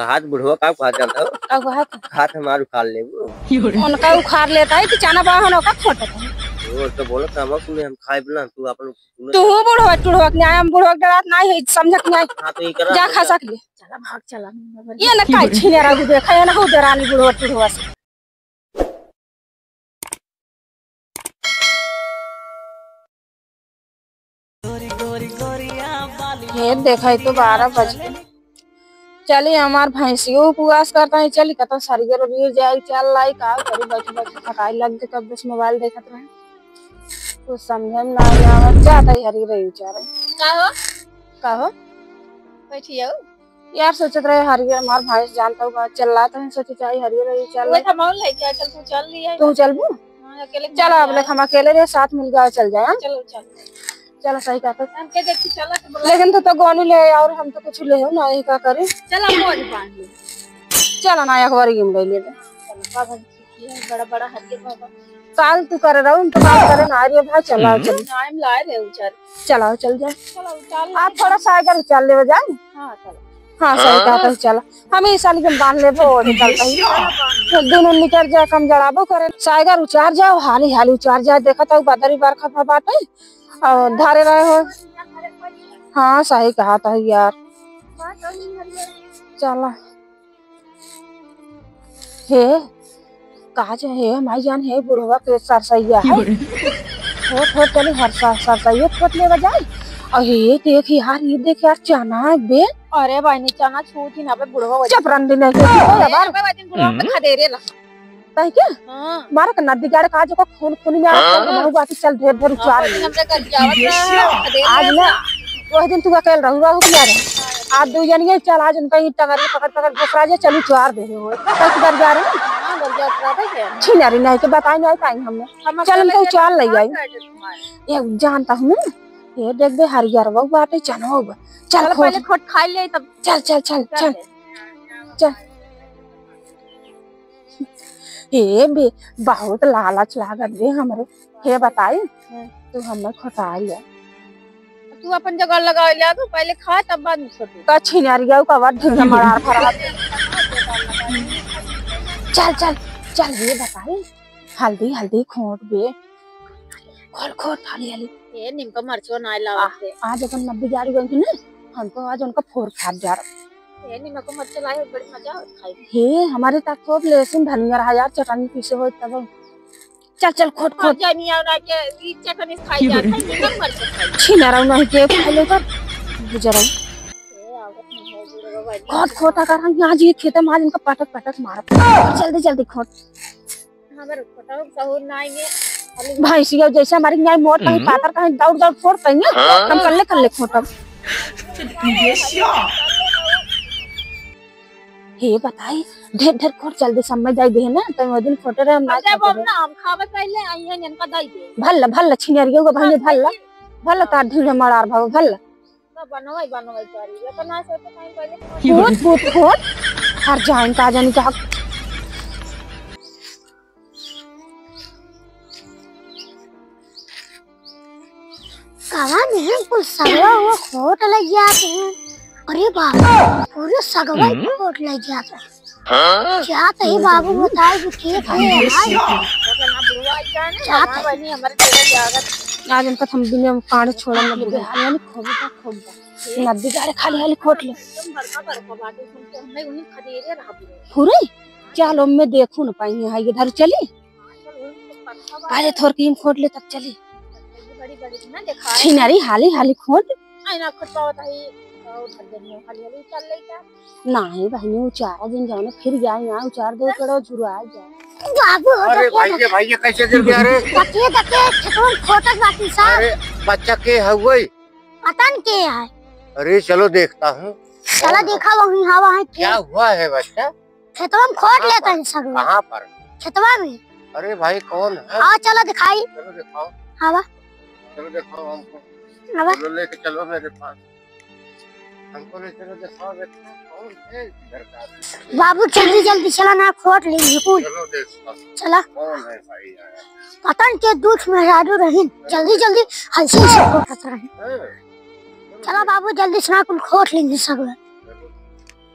हाथ बुढ़वा का खा जाता हो हाथ हमार उखाड़ ले उनका उखाड़ लेता है कि चाना बाहन का खोटा वो तो बोला था हम खाए बिना तू अपन तू बुढ़वा टुढ़वा के न्याय हम बुढ़वा के रात नहीं है समझ के न्याय हां तो ये करा जा खा सक ले चला भाग चला ये ना काई छीने रागु देखा है ना हो दरानी बुढ़वा टुढ़वा से ये देखा तो 12 बज गए चलिए हमार भैंसियों उपवास करता है चली कत सरियर उरियर जाए चल लाई का करी बैठे बैठे थकाई लग गई कब बस मोबाइल देखत रहे कुछ समझ में नहीं आवत जाता है हरी रही बेचारे का हो बैठियो यार सोचत रहे हरियर हमार भैंस जानता होगा चल रहा था सोचे चाहे हरियर रही चल वही हम ले क्या चल तू चल लिया तू चलबू हां अकेले चल अब ले हम अकेले रे साथ मिल गए चल जाए चलो चल चलो सही कहते हम के देखी चला के बोला लेकिन तो गोनी ले और हम तो कुछ ले हो ना ये का करे चल हम मोज बांध ले चल ना एक बार गिम ले ले चल बाबा की बड़ा बड़ा हरियर बाबा काल तू कर रहा हूं तो बात करे ना अरे भाई चला चल टाइम लाए रे उचर चलाओ चल जाए चलो चल आप थोड़ा साइकिल चल ले जाए हां चलो हाँ सही कहता है चला हम इस साल के बांध ले वो निकलता ही दोनों निकल जाए कम जड़ाबो करे साइकिल उचार जाओ हाली हाली उचार जाए देखा था बदरी बरखा था बाटे और धारे रहे हो हाँ सही कहा था यार चला हे कहा जो है हमारी जान है बुढ़वा के सरसैया है हो चले हर सरसैया फोट ले बजाए और ये देख यार चना है बे अरे भाई नी चना छूटी ना पे बुढ़वा चपरन दिन है यार बुढ़वा पे खा दे रे ला तई के हां मार के नदी गाड़ का जो खून खून में आ बहु बाकी चल ढेर ढेर उचार हमरे का जावत आज ना वो दिन तू अकेले रहू यार आज दो जनिए चल आज उनका ही टंगर पकड़ पकड़ घसरा जा चलू चार दे हो कई बार जा रहे हां घर जा रहा है छिनारी नहीं के बताई नहीं पाई हमने चल हम तो चार ले आई ये जानता हूं ये देख दे हरियर वो बाटे चनो चल पहले खोट खा ले तब चल चल चल चल चल हे बे बहुत लालच लागत बे हमरे हे बताई तू हमें खोटाई है तू अपन जगह लगा ले तो पहले खा तब बाद में छोटी का छिनारिया का बाद ढेर मरार भरा चल चल चल ये बताई हल्दी हल्दी खोट बे खोल खोट हाली हाली ये नीम का मरचो ना लावते आज अपन नब्बे गाड़ी गई थी ना हमको आज उनका फोर खाट जा रहा ये नीम का मरचो लाए बड़ी मजा आती खाई हे हमारे तक तो लहसुन धनिया रहा यार चटनी पीसे हो तब चल चल खोट खोट जानी और के ई चटनी खाई जा खाई नीम का मरचो खाई छीना रहा नहीं के खा ले कर गुजरा खोट खोटा कर हम आज ये खेत में आज इनका पटक पटक मार जल्दी जल्दी खोट हमारे खोटा सहूर नहीं है भैंसिया जैसे हमारी न्याय मोट कहीं पातर कहीं दौड़ दौड़ फोड़ते हैं हम कर ले खोटब हे बताई ढेर ढेर खोट जल्दी समझ जाई दे ना तो वो दिन फोटो रे हम ना हम खावे पहले आइए इनका दई दे भल्ला छिनरियो को भाई भल्ला तार ढीले मरार भाव भल्ला तो बनवाई सारी ये तो ना सोचे कहीं पहले खोट खोट खोट हर जान का जानी का कावन है कुल सगवा वो खोट लग जाते हैं अरे बाबू पूरे सगवा खोट लग जाता है क्या तो बाबू बताए कि ठीक है आज इनका हम दुनिया में कांड छोड़ा ना बुझे यानी खूब नदी गाड़े खाली खाली खोट ले पूरे चलो मैं देखूं ना पाई है इधर चली पहले थोड़ की खोट ले तब चली ना देखा छिनारी हाली हाली खोट आईना खोटवावत है और धरनी हाली हाली चल ले क्या नहीं बहनी उचारा दिन जाओ ना फिर जाए यहाँ उचार दो कड़ो जुरा जाए बाबू अरे भाई ये कैसे गिर गया रे देखिए खेतों खोटक बाकी साहब अरे बच्चा के है वही पता नहीं क्या है अरे चलो देखता हूँ चला देखा वही हवा है क्या हुआ है बच्चा खेतवा में खोट लेता है सब कहाँ पर खेतवा में अरे भाई कौन है आओ चलो दिखाई चलो दिखाओ हवा चलो दिखाओ हमको हवा चलो लेके चलो मेरे पास हमको ले चलो दिखाओ बेटा कौन है इधर का बाबू जल्दी जल्दी चला ना खोट लेंगे कुल चलो देखो चला कौन है भाई पता नहीं क्या दुख में राडू रही जल्दी जल्दी हंसी से खोटत रहे चला बाबू जल्दी से ना कुल खोट लेंगे सब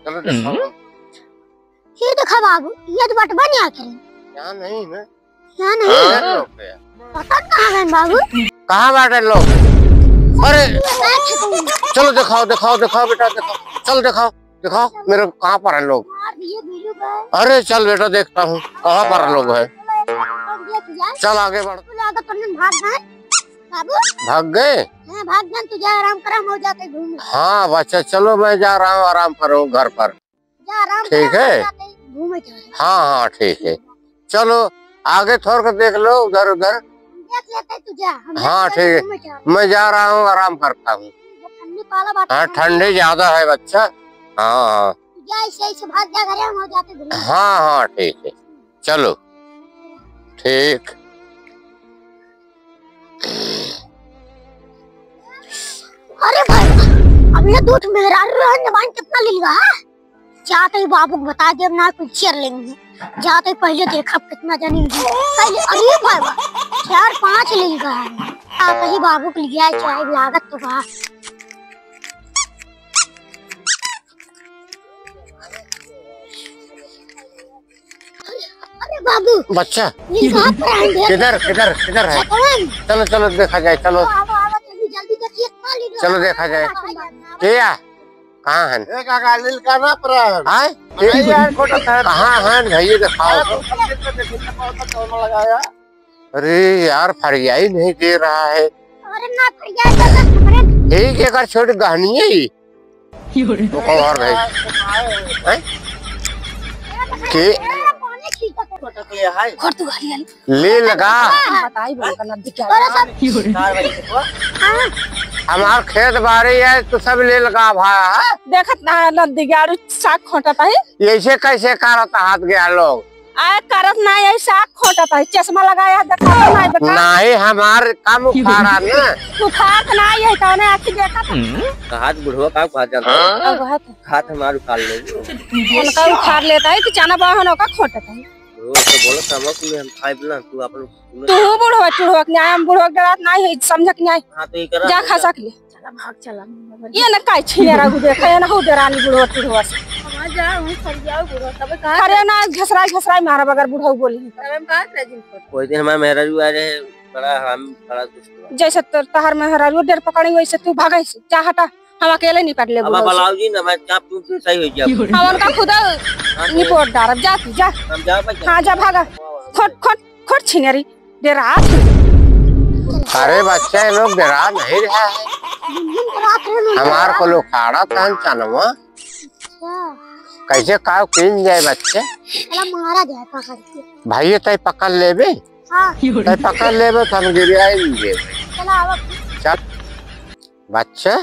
चलो दिखाओ ये देखा बाबू, ये तो बटवा नहीं आके यहाँ नहीं है। यहाँ नहीं लोग है। पता कहाँ गए बाबू? कहाँ बैठे लोग? अरे चलो दिखाओ दिखाओ दिखाओ बेटा दिखाओ, चल दिखाओ दिखाओ मेरे कहाँ पर है लोग। अरे चल बेटा देखता हूँ कहाँ पर लोग है। चल आगे बढ़। बाबू भाग गए? भाग गए, तुझे आराम करा, हो जाते घूम। हाँ बच्चा चलो मैं जा रहा हूँ, आराम करो घर पर। ठीक है हाँ हाँ ठीक है। चलो आगे थोड़ कर देख लो उधर उधर। देख लेते तुझे। हाँ ठीक है मैं जा रहा हूँ, आराम करता हूँ। हाँ ठंडी ज्यादा है बच्चा। हाँ हाँ ऐसे भाग जा घर, हम हो जाते घूम। हाँ हाँ ठीक है चलो ठीक। अरे भाई अब ये दूध मेरा जबान कितना लेगा? जाते ही बाबू को बता दे ना कुछ चेयर लेंगे। जाते ही पहले देखा कितना जानेंगे पहले। अरे भाई 4-5 लेगा। आते ही बाबू को लिया चाहे लागत तो बा। अरे बाबू बच्चा कहाँ पर है? किधर किधर किधर है? चलो चलो देखा जाए। चलो जल्दी जल्दी चलो देखा जाए। क्या कहाँ है? कहाँ है भैया दिखाओ। अरे यार फरियाई नहीं दे रहा है। अरे ना फरियाई एक एक छोटी गहनी है तो और भाई ले लगा हमार खेत बाड़ी है तो सब ले लगा भाई। देखत ना नदी गाड़ी साग खोटता है। ऐसे कैसे करता हाथ गया लोग? आए करत ना ये साग खोटता है। चश्मा लगाया देखा नहीं बेटा? नहीं हमार काम उखाड़ा ना। उखाड़ ना ये कौने आखी देखा? हाथ बुढ़वा का उखाड़ जाता है। हाथ हमारे उखाड़ लेंगे। उनका उखाड़ लेता है कि जाना बहनों का खोटता है। वो तो बोला समझ में हम खाए बिना तू अपन तू बुढ़वा चुढ़वा के न्याय हम बुढ़वा के रात नहीं है समझक न्याय। हां तो ये करा जा खा सक ले। चला भाग चला ये न काय छिया रघु देखा ये न हो दरानी बुढ़वा चुढ़वा से समझ जा हूं फर जाओ बुढ़वा तब का। अरे ना घसराई मारा बगैर बुढ़वा बोली तब हम का दिन कोई दिन हमारे मेहरारू आ रहे बड़ा हम बड़ा कुछ जैसे तहर मेहरारू डर पकड़ी वैसे तू भागै से जा हटा। हम अकेले नहीं कर ले अब बलाओ जी ना मैं चाप तू सही हो जा। हम उनका खुदा रिपोर्ट डाल जा तू जा। हम जा भाई। हां जा भागा खोट खोट खोट छिनेरी डरा। अरे बच्चे लोग डरा नहीं रहा है। हमार को लोग खाड़ा था चनवा कैसे का किन जाए बच्चे मारा जाए पकड़ के। भाई तय पकड़ लेबे। तय पकड़ लेबे तो हम गिराएंगे। चल बच्चे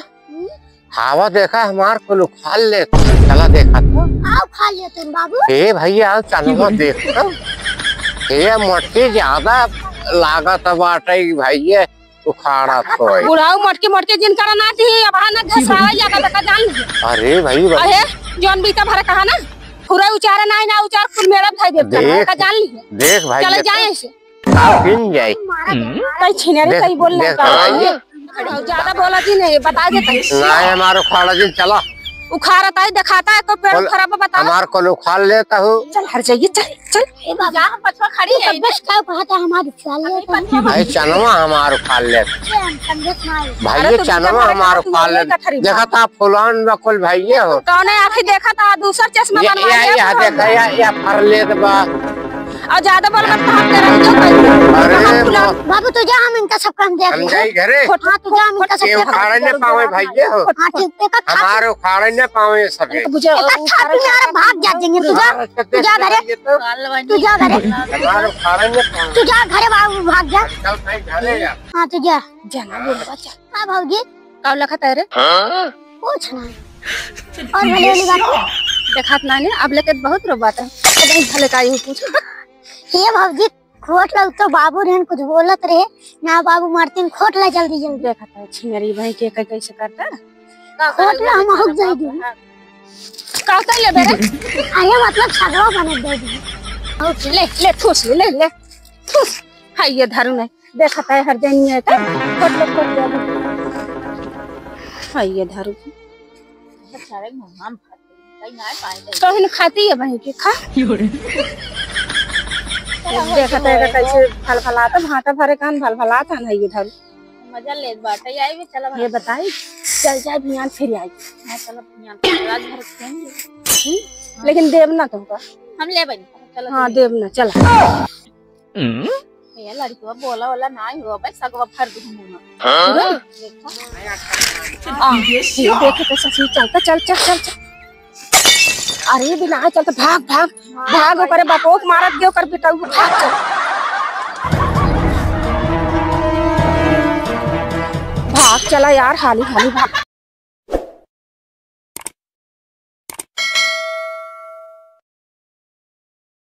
हवा देखा हमार को लोग खा ले। चला देखा तो आओ खा लेते बाबू। ए भैया चनवा देखो ये मोटी ज्यादा लागत बाटे भैया उखाड़ा तो बुढ़ाऊ मटके मटके जिनका ना थी अब ना घसरावा जाता तक जान लीजिए। अरे भाई अरे जौन बीता भर कहा ना पूरा उचारे ना उचार कुल मेरा भाई देव का जान लीजिए। देख भाई चले जाए ऐसे किन जाए कई छिनेरी कई बोलने का ज्यादा बोला जी नहीं बता देता ना हमारे उखाड़ा जी चला उखाड़ता है दिखाता है तो पेड़ खराब बता। हमार को उखाड़ लेता हूँ। चल हर जाइए चल चल बाबा पछवा खड़ी है बस क्या कहता हमारी चाल भाई चनवा हमार उखाड़ लेता भाई चनवा हमार उखाड़ लेता। देखा था फुलान बकुल भाई हो कौन आखिर देखा था दूसरा चश्मा या देखा या फर लेत बा और ज्यादा बोल मत हाथ दे रहे अरे बाबू तो जा हम इनका सब काम देख हम गए घरे हां तो जा हम इनका सब उखाड़ न पावे भाई हो हां ठीक है हमारे उखाड़ न पावे सब भाग जाएंगे। तू जा घरे तू जा घरे हमारे उखाड़ न पावे तू जा घरे बाबू भाग जा। चल भाई घरे जा। हां तू जा जाना बोल बच्चा। हां भाऊजी का लखा तेरे पूछ ना और भले वाली बात देखत ना ने अब लेके बहुत रो बात है बहुत भले काई पूछ। ये भाऊजी खोट लग तो बाबू रहन कुछ बोलत रहे ना बाबू मारतीन खोट ला जल्दी जल्दी देखा था छिनेरी भाई के कैसे करता खोट ला हम हुक जाई दू का कर ले बेरे। अरे मतलब छगवा बने दे दी ओके ले ले ठूस ले ठूस हाय ये धरू नहीं देखा था हर दिन ये का खोट हाय ये धरू सारे हम कहीं ना पाए तो हिन खाती है वहीं के खा देखा था कैसे फल फलाता भाटा भरे कान फल फलाता नहीं इधर मजा ले बाटे आई भी चला ये बताई चल जाए भियान फिर आई मैं चलो रात भर खेलेंगे लेकिन देव ना तुमका हम ले बनी चलो हाँ देव ना चला ये लड़की बोला वाला ना ही हुआ भाई सगवा भर दूं मुंह ये देखे तो सची चलता चल चल चल चल अरे बिना चलता भाग भाग भाग ओकरे बापोक मारत गयो कर बेटा भाग चल भाग चला यार हाली हाली भाग